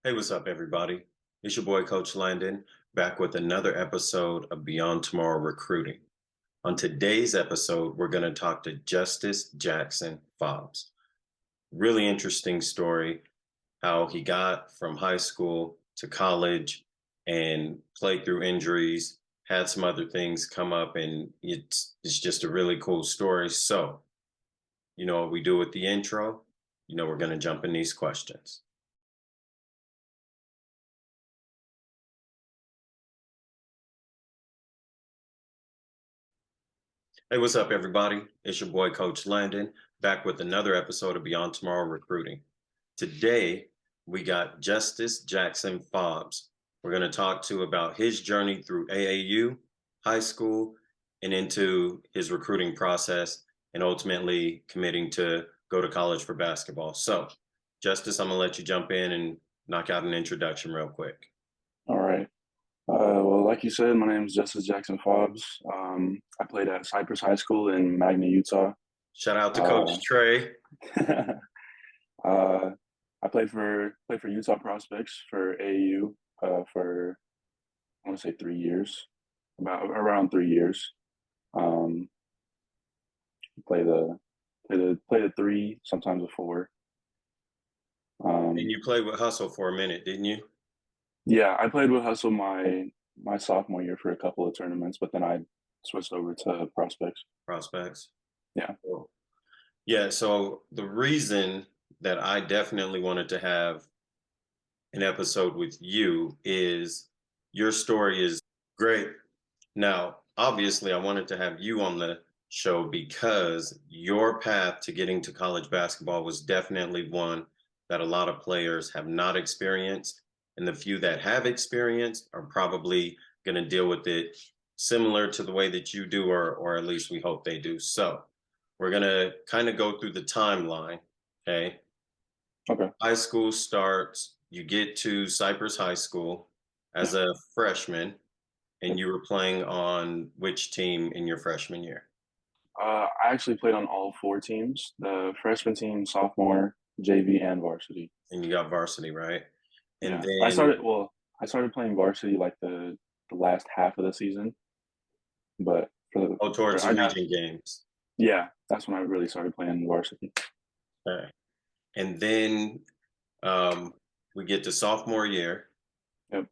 Hey, what's up, everybody? It's your boy, Coach Landon, back with another episode of Beyond Tomorrow Recruiting. On today's episode, we're going to talk to Justus Jackson-Fobbs. Really interesting story, how he got from high school to college and played through injuries, had some other things come up, and it's just a really cool story. So, you know what we do with the intro? We're going to jump in these questions. Hey, what's up, everybody? It's your boy, Coach Landon, back with another episode of Beyond Tomorrow Recruiting. Today, we got Justus Jackson-Fobbs. We're going to talk to about his journey through AAU, high school, and into his recruiting process, and ultimately committing to go to college for basketball. So, Justus, I'm going to let you jump in and knock out an introduction real quick. All right. Well, like you said, my name is Justus Jackson-Fobbs. I played at Cypress High School in Magna, Utah. Shout out to Coach Trey. I played for Utah Prospects for AAU for I want to say 3 years, around 3 years. Um, play the three, sometimes a four. And you played with Hustle for a minute, didn't you? Yeah, I played with Hustle my sophomore year for a couple of tournaments, but then I switched over to Prospects. Prospects. Yeah. Cool. Yeah, so the reason that I definitely wanted to have an episode with you is your story is great. Now, obviously, I wanted to have you on the show because your path to getting to college basketball was definitely one that a lot of players have not experienced. And the few that have experienced are probably going to deal with it similar to the way that you do, or at least we hope they do. So we're going to kind of go through the timeline. Okay. Okay. High school starts, you get to Cypress High School as a freshman, and you were playing on which team in your freshman year? I actually played on all four teams: the freshman team, sophomore, JV, and varsity. And you got varsity, right? And Yeah, then, I started playing varsity like the last half of the season, but oh, towards the I got region games. yeah, that's when I really started playing varsity. Okay. And then we get to sophomore year. Yep.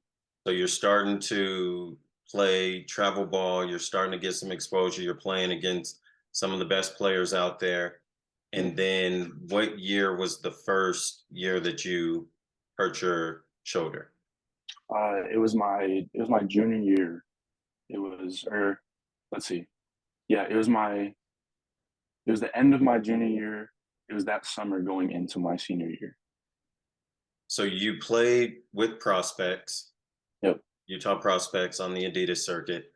So you're starting to play travel ball. You're starting to get some exposure. You're playing against some of the best players out there. And then what year was the first year that you hurt your shoulder? It was my junior year. It was or let's see, yeah, it was the end of my junior year. It was that summer going into my senior year. So you played with prospects, Yep. Utah prospects on the Adidas circuit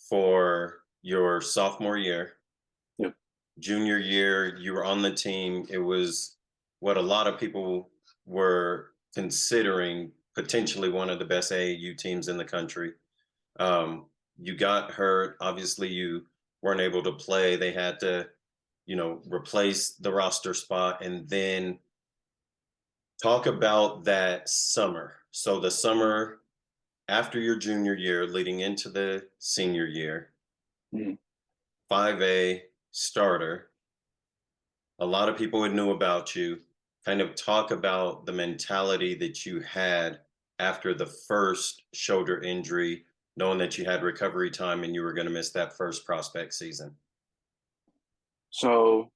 for your sophomore year. Yep. Junior year, you were on the team. It was what a lot of people were considering potentially one of the best AAU teams in the country. You got hurt. Obviously, you weren't able to play. They had to, replace the roster spot. And then talk about that summer. So the summer after your junior year, leading into the senior year, Mhm. 5A starter. A lot of people would know about you. Kind of talk about the mentality that you had after the first shoulder injury, knowing that you had recovery time and you were going to miss that first prospect season. So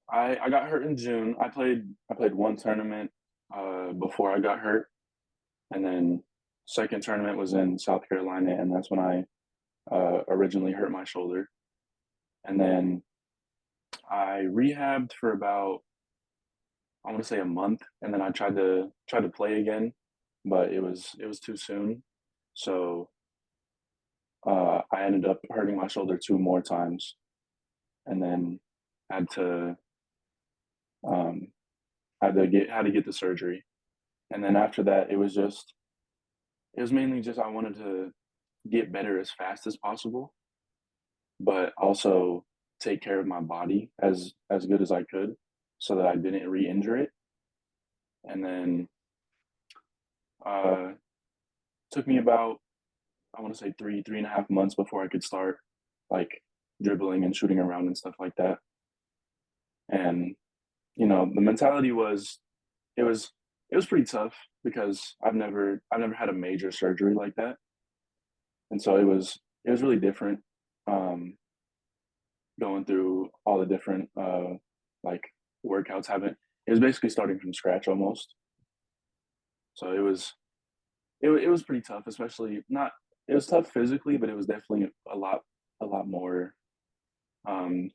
I got hurt in June. I played one tournament before I got hurt, and then second tournament was in South Carolina, and that's when I originally hurt my shoulder. And then I rehabbed for about I want to say a month, and then I tried to play again, but it was too soon. So I ended up hurting my shoulder two more times, and then had to um, had to get the surgery. And then after that, it was mainly just I wanted to get better as fast as possible, but also take care of my body as good as I could, so that I didn't re-injure it. And then Uh, took me about, I want to say 3.5 months before I could start like dribbling and shooting around and stuff like that. And the mentality was it was it was pretty tough because I've never had a major surgery like that, and so it was really different. Um, Going through all the different like workouts, having it was basically starting from scratch almost. So it was pretty tough, especially not it was tough physically, but it was definitely a lot more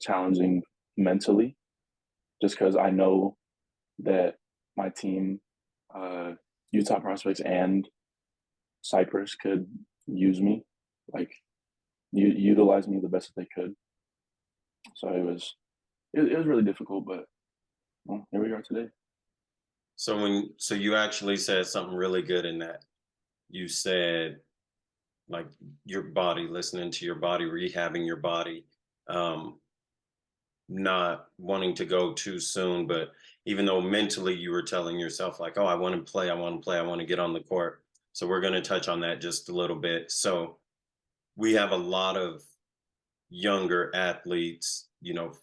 challenging mentally, just because I know that my team, uh, Utah Prospects and Cypress, could use me, like utilize me the best that they could. So it was really difficult, but well, here we are today. So you actually said something really good in that. You said like your body, listening to your body, rehabbing your body, um, not wanting to go too soon, but even though mentally you were telling yourself like, "Oh, I want to play, I want to play, I want to get on the court." So we're going to touch on that just a little bit. So we have a lot of younger athletes,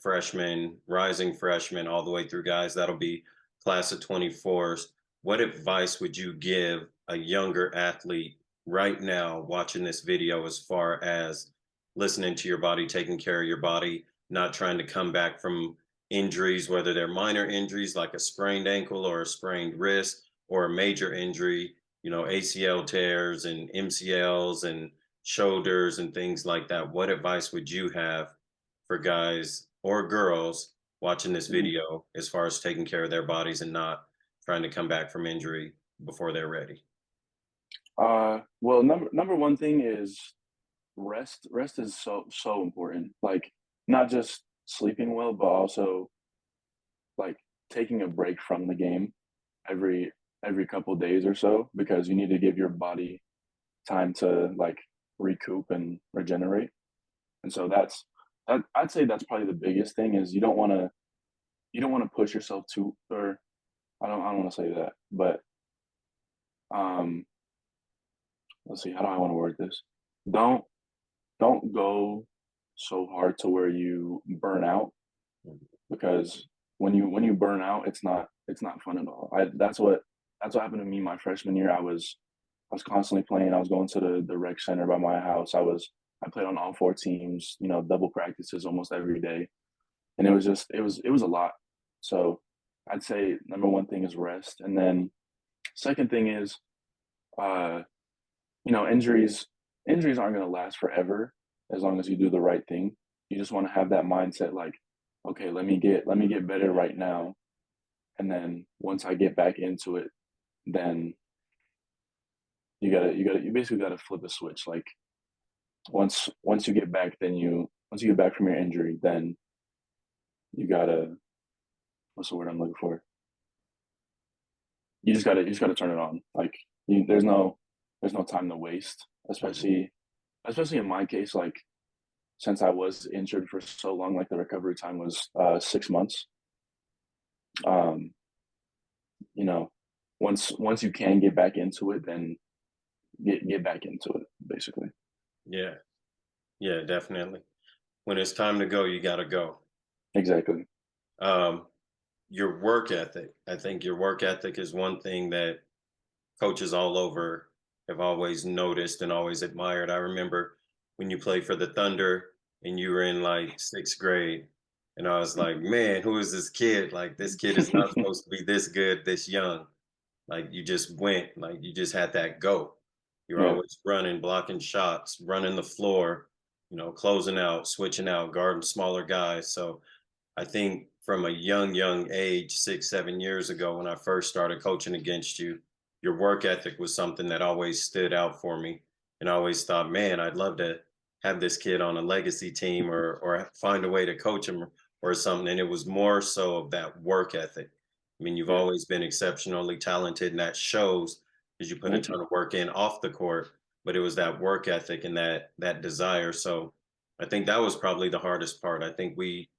freshmen, rising freshmen, all the way through guys that'll be class of 24s. What advice would you give a younger athlete right now watching this video as far as listening to your body, taking care of your body, not trying to come back from injuries, whether they're minor injuries like a sprained ankle or a sprained wrist, or a major injury, ACL tears and MCLs and shoulders and things like that? What advice would you have for guys or girls watching this Mhm. video as far as taking care of their bodies and not trying to come back from injury before they're ready? Well, number one thing is rest. Rest is so important. Like not just sleeping well, but also like taking a break from the game every couple days or so, because you need to give your body time to like recoup and regenerate. And so I'd say that's probably the biggest thing is you don't want to push yourself too, or I don't want to say that, but um let's see, how do I want to word this? Don't don't go so hard to where you burn out, because when you burn out, it's not fun at all. That's what happened to me my freshman year. I was constantly playing. I was going to the rec center by my house. I played on all four teams, double practices almost every day. And it was a lot. So I'd say number one thing is rest. And then second thing is uh, injuries aren't gonna last forever as long as you do the right thing. You just want to have that mindset like, okay, let me get better right now. And then once I get back into it, then you basically gotta flip a switch. Like once you get back, once you get back from your injury, then you gotta, what's the word I'm looking for? You just gotta turn it on. Like there's no time to waste, Mhm. especially in my case, like since I was injured for so long, like the recovery time was 6 months. Um, you know, once you can get back into it, then get back into it, basically. Yeah, yeah, definitely. When it's time to go, you got to go. Exactly. Um, your work ethic. I think your work ethic is one thing that coaches all over have always noticed and always admired. I remember when you played for the Thunder and you were in like sixth grade, and I was like, man, who is this kid? Like, this kid is not supposed to be this good, this young. Like, you just went, like, you just had that go. You're Yeah. always running, blocking shots, running the floor, closing out, switching out, guarding smaller guys. So I think from a young age, 6, 7 years ago, when I first started coaching against you, your work ethic was something that always stood out for me. And I always thought, man, I'd love to have this kid on a legacy team or find a way to coach him or something. And it was more so of that work ethic. I mean, you've Yeah. always been exceptionally talented, and that shows because you put a Thank you. ton of work in off the court. But it was that work ethic and that desire. So I think that was probably the hardest part. I think we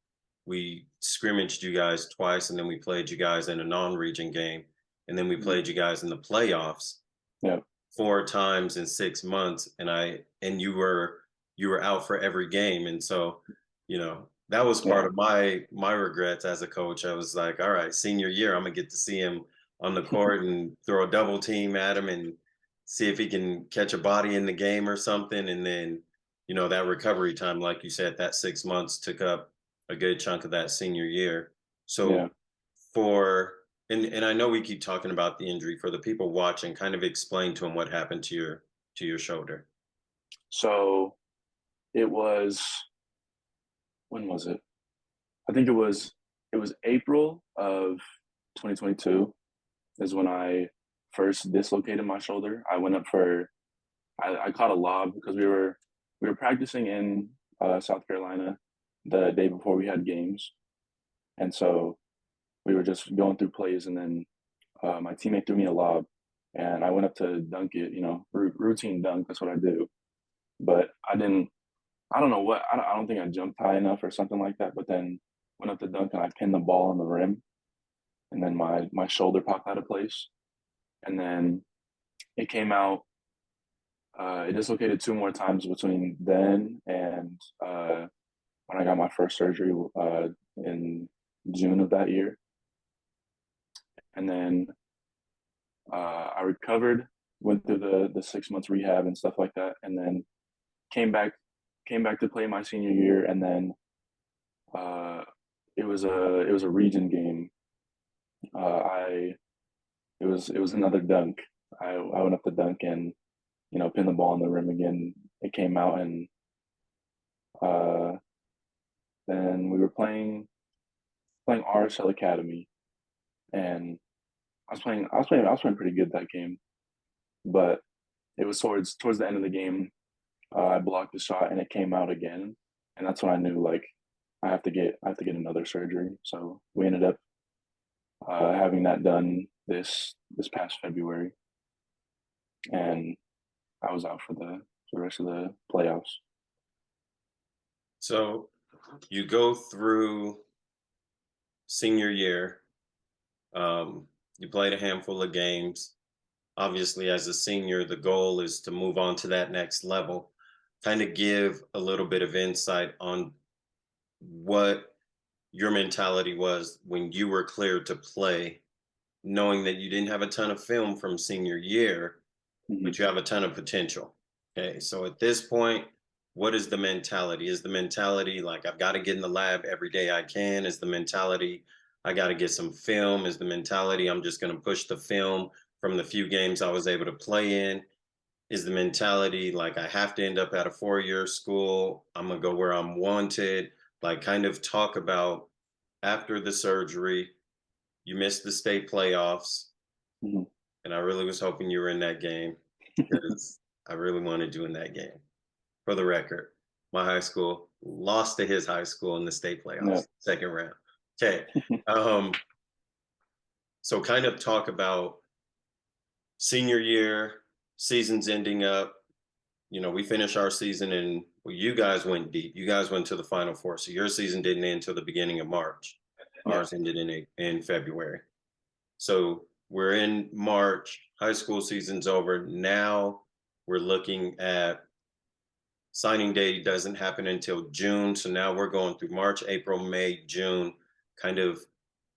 scrimmaged you guys twice, and then we played you guys in a non-region game, and then we Mhm. played you guys in the playoffs. Yeah. 4 times in 6 months, and you were out for every game, and so, that was part Yeah. of my regrets as a coach. I was like, "All right, senior year, Imma get to see him on the court and throw a double team at him and see if he can catch a body in the game or something," and then, that recovery time, like you said, that 6 months took up a good chunk of that senior year. So Yeah. for and I know we keep talking about the injury. For the people watching, kind of explain to them what happened to your shoulder. So it was, when was it? I think it was April of 2022 is when I first dislocated my shoulder. I went up for I caught a lob because we were practicing in South Carolina the day before we had games, and so we were just going through plays, and then my teammate threw me a lob, and I went up to dunk it. Routine dunk. That's what I do. But I didn't. I don't know what. I don't think I jumped high enough or something like that. But then went up to dunk and I pinned the ball on the rim, and then my shoulder popped out of place, and then it came out. It dislocated two more times between then and when I got my first surgery in June of that year, and then I recovered, went through the 6 months rehab and stuff like that, and then came back came back to play my senior year, and then uh, it was a region game. I it was another dunk. I went up to dunk and pinned the ball in the rim again. It came out, and uh, then we were playing RSL Academy, and I was playing pretty good that game, but it was towards the end of the game. I blocked the shot and it came out again, and that's when I knew like I have to get another surgery. So we ended up having that done this past February, and I was out for the rest of the playoffs. So you go through senior year. You played a handful of games. Obviously, as a senior, the goal is to move on to that next level. Kind of give a little bit of insight on what your mentality was when you were cleared to play, knowing that you didn't have a ton of film from senior year, Mhm. but you have a ton of potential. Okay. So at this point, what is the mentality? Is the mentality like I've got to get in the lab every day I can? Is the mentality I got to get some film? Is the mentality I'm just going to push the film from the few games I was able to play in? Is the mentality like I have to end up at a 4-year school? I'm going to go where I'm wanted? Like, kind of talk about after the surgery, you missed the state playoffs, Mhm. and I really was hoping you were in that game because I really wanted you in that game. For the record, my high school lost to his high school in the state Yeah. playoffs, second round. Okay. Um, so kind of talk about senior year, season's ending up. We finished our season and well, you guys went deep. You guys went to the final four. So your season didn't end until the beginning of March. Yeah. Ours ended in February. So we're in March, high school season's over. Now we're looking at signing day doesn't happen until June. So now we're going through March, April, May, June. Kind of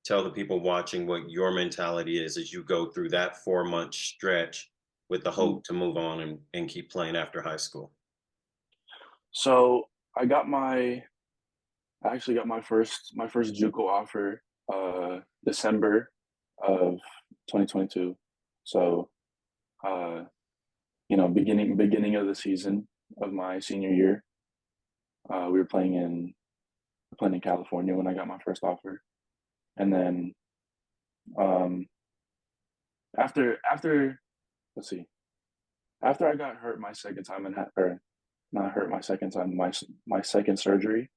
tell the people watching what your mentality is as you go through that 4 month stretch with the Mhm. hope to move on and keep playing after high school. So I actually got my first JUCO offer December of 2022. So uh, beginning of the season of my senior year, we were playing in California when I got my first offer, and then um, after let's see, after I got hurt my second time and or not hurt my second time, my second surgery,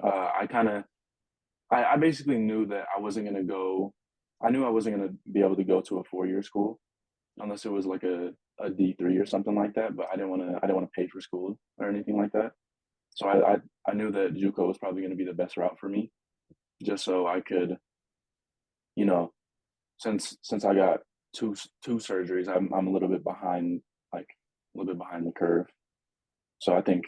I kind of I basically knew that I wasn't gonna go. I knew I wasn't gonna be able to go to a 4-year school unless it was like a D3 or something like that. But I didn't want to pay for school or anything like that. So I knew that JUCO was probably gonna be the best route for me, just so I could, you know, since I got two surgeries. I'm a little bit behind, like a little bit behind the curve. So I think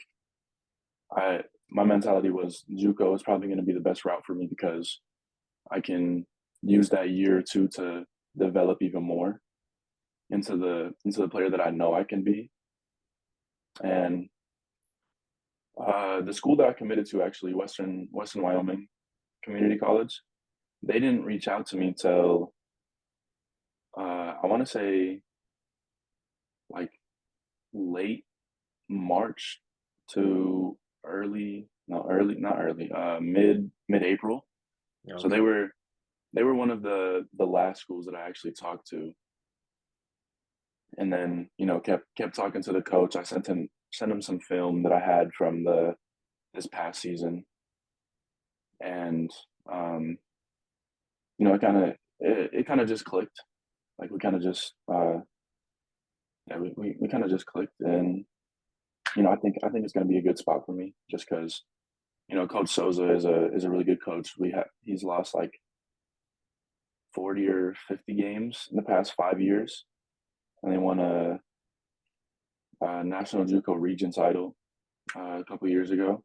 I my mentality was JUCO is probably going to be the best route for me because I can use that year or two to develop even more into the player that I know I can be. And the school that I committed to, actually, Western Wyoming Community College, they didn't reach out to me till I want to say like late March to early, no, early, not early, mid April. So Okay. they were one of the last schools that I actually talked to, and then kept talking to the coach. I sent him some film that I had from the this past season, and um, it kind of just clicked. Like we kind of just yeah, we kind of just clicked, and I think it's going to be a good spot for me just because Coach Souza is a really good coach. He's lost like 40 or 50 games in the past 5 years, and they won a national JUCO region title a couple years ago.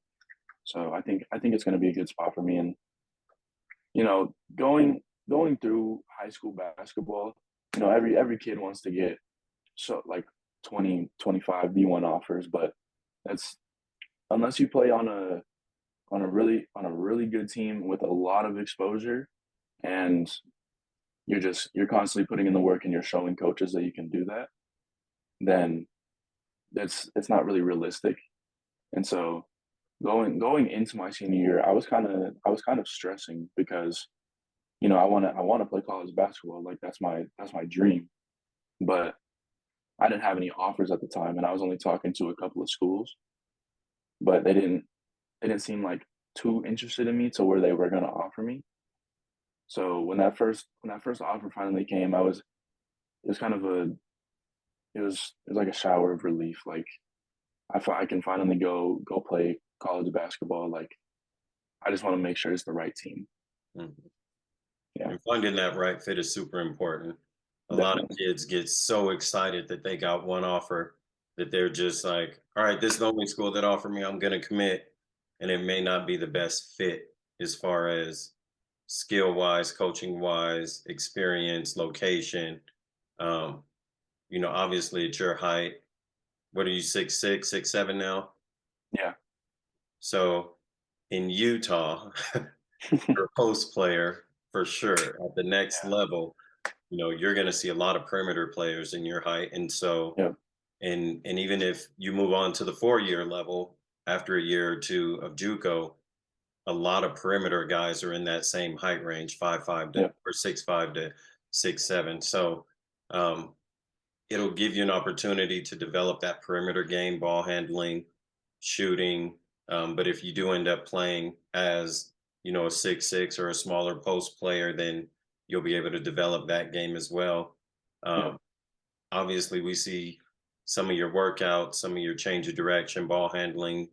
So I think it's going to be a good spot for me. And going through high school basketball, every kid wants to get so like 20, 25 D1 offers, but that's unless you play on a really good team with a lot of exposure, and you're constantly putting in the work and you're showing coaches that you can do that, then that's it's not really realistic. And so going into my senior year, I was kind of stressing because I want to play college basketball, like that's my dream, but I didn't have any offers at the time, and I was only talking to a couple of schools, but they didn't seem like too interested in me to where they were going to offer me. So when that first offer finally came, it was kind of a it was like a shower of relief. Like I can finally go play college basketball. Like I just want to make sure it's the right team. Mhm. Yeah, And finding that right fit is super important. A lot of definitely. kids get so excited that they got one offer that they're just like, all right, this is the only school that offered me, I'm going to commit. And it may not be the best fit as far as skill wise, coaching wise, experience, location. Um, obviously at your height, what are you, 6'6", 6'7" now? Yeah, So in Utah, you're a post player for sure at the next yeah, level. You're going to see a lot of perimeter players in your height. And so, yeah, and even if you move on to the 4-year level after a year or two of JUCO, a lot of perimeter guys are in that same height range, 5'5" to yeah, or 6'5" to 6'7". So um, it'll give you an opportunity to develop that perimeter game, ball handling, shooting. But if you do end up playing as, a 6'6" or a smaller post player, then you'll be able to develop that game as well. yeah, Um, Obviously, we see some of your workouts, some of your change of direction, ball handling,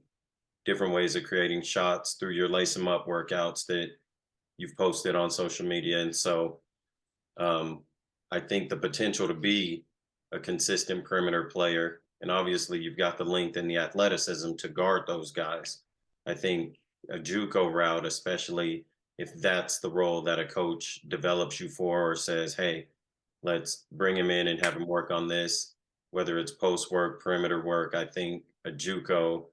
different ways of creating shots through your lace them up workouts that you've posted on social media. And so um, I think the potential to be a consistent perimeter player, and obviously you've got the length and the athleticism to guard those guys. I think a JUCO route, especially if that's the role that a coach develops you for or says, hey, let's bring him in and have him work on this, whether it's post work, perimeter work. I think a JUCO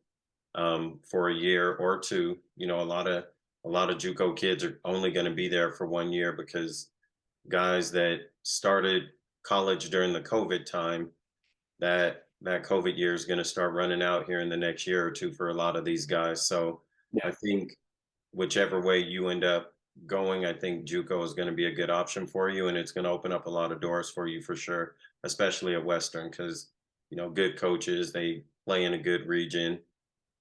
for a year or two, a lot of JUCO kids are only going to be there for 1 year because guys that started college during the COVID time, that COVID year is going to start running out here in the next year or two for a lot of these guys. So yeah, I think whichever way you end up going, I think JUCO is going to be a good option for you, and it's going to open up a lot of doors for you for sure, especially at Western, because good coaches they play in a good region.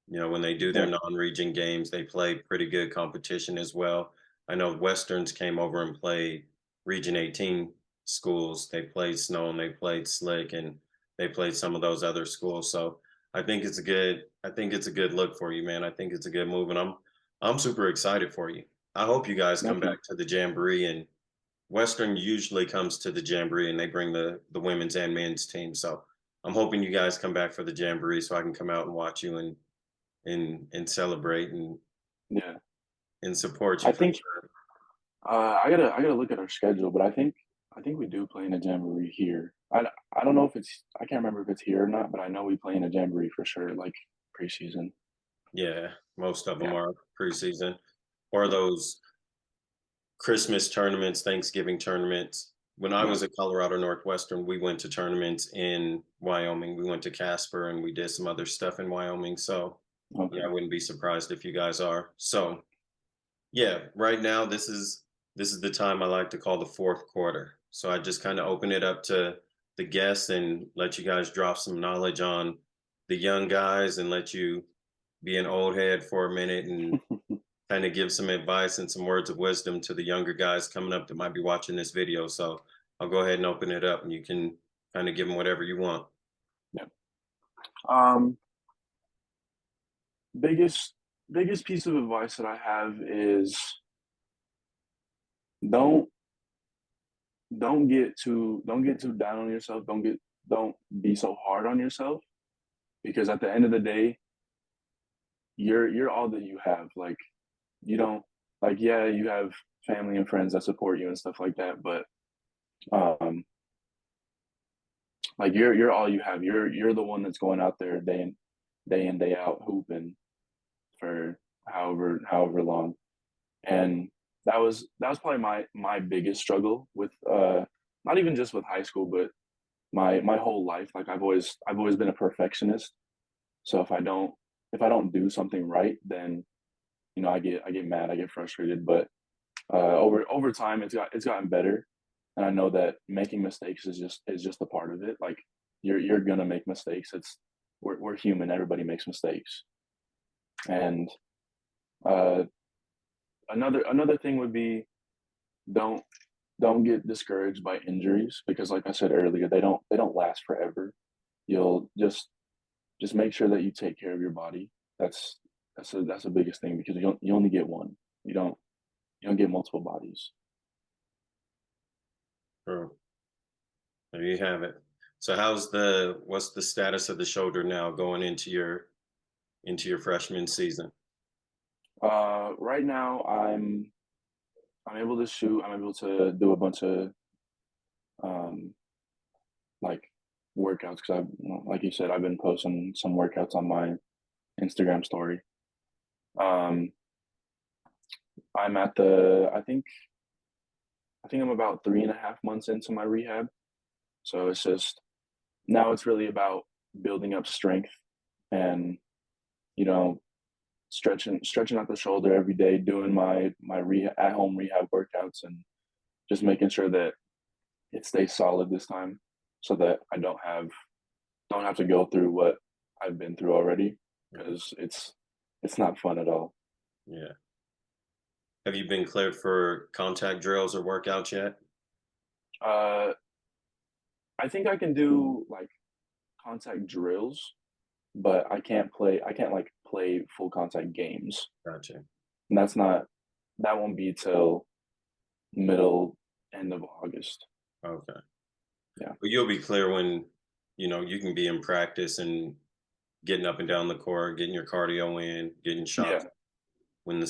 When they do their yeah, non-region games, they play pretty good competition as well. I know Westerns came over and played Region 18 schools. They played Snow and they played Slick and they played some of those other schools. So I think it's a good look for you, man. I think it's a good move and I'm super excited for you. I hope you guys come thank you. back to the Jamboree and Western usually comes to the jamboree and they bring the women's and men's team. So I'm hoping you guys come back for the jamboree so I can come out and watch you and celebrate Yeah, and support I you for think sure. I gotta look at our schedule, but I think we do play in a jamboree here. I don't know if it's I can't remember if it's here or not, but I know we play in a jamboree for sure, like preseason. Yeah, most of them Yeah, are preseason or yeah, those Christmas tournaments, Thanksgiving tournaments. When I yeah. was at Colorado Northwestern, we went to tournaments in Wyoming. We went to Casper and we did some other stuff in Wyoming. So, yeah, I Okay. wouldn't be surprised if you guys are. So, yeah, right now this is the time I like to call the fourth quarter. So I just kind of open it up to the guests and let you guys drop some knowledge on the young guys and let you be an old head for a minute and kind of give some advice and some words of wisdom to the younger guys coming up that might be watching this video. So I'll go ahead and open it up and you can kind of give them whatever you want. Yeah. Um, biggest biggest piece of advice that I have is don't don't get too down on yourself. Don't be so hard on yourself because at the end of the day, you're all that you have. Like you don't like yeah, you have family and friends that support you and stuff like that, but um like you're all you have. You're the one that's going out there day in, day out hooping for however long. And that was probably my biggest struggle with not even just with high school, but my whole life. Like I've always been a perfectionist. So if I don't do something right, then I get mad, I get frustrated. But over time, it's gotten better, and I know that making mistakes is just a part of it. Like you're gonna make mistakes. We're human. Everybody makes mistakes. And uh, another thing would be don't don't get discouraged by injuries because, like I said earlier, they don't last forever. You'll just make sure that you take care of your body. That's the biggest thing because you only get one. You don't get multiple bodies. So there you have it. So what's the status of the shoulder now going into your freshman season? Right now I'm able to shoot. I'm able to do a bunch of um like workouts because like you said, I've been posting some workouts on my Instagram story. Um, I'm at the I think I'm about 3.5 months into my rehab. So it's just now it's really about building up strength and you know stretching out the shoulder every day, doing my at home rehab workouts, and just making sure that it stays solid this time, so that I don't have to go through what I've been through already Mhm. because it's not fun at all. Yeah. Have you been cleared for contact drills or workouts yet? Uh, I think I can do like contact drills, but I can't play. I can't like play full contact games, Gotcha. and that won't be till middle end of August. Okay. Yeah, But you'll be clear when, you can be in practice and getting up and down the court, getting your cardio in, getting shots yeah, when the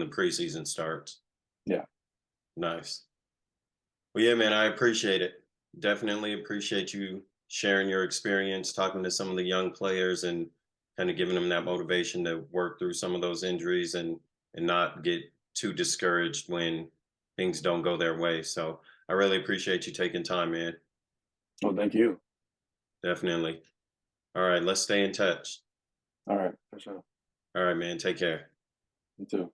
preseason starts. yeah. Nice. Well, yeah, man, I appreciate it. Definitely appreciate you sharing your experience, talking to some of the young players and kind of giving them that motivation to work through some of those injuries and not get too discouraged when things don't go their way. So I really appreciate you taking time, man. Well, thank you. Definitely. All right, let's stay in touch. All right, for sure. All right, man. Take care. You too.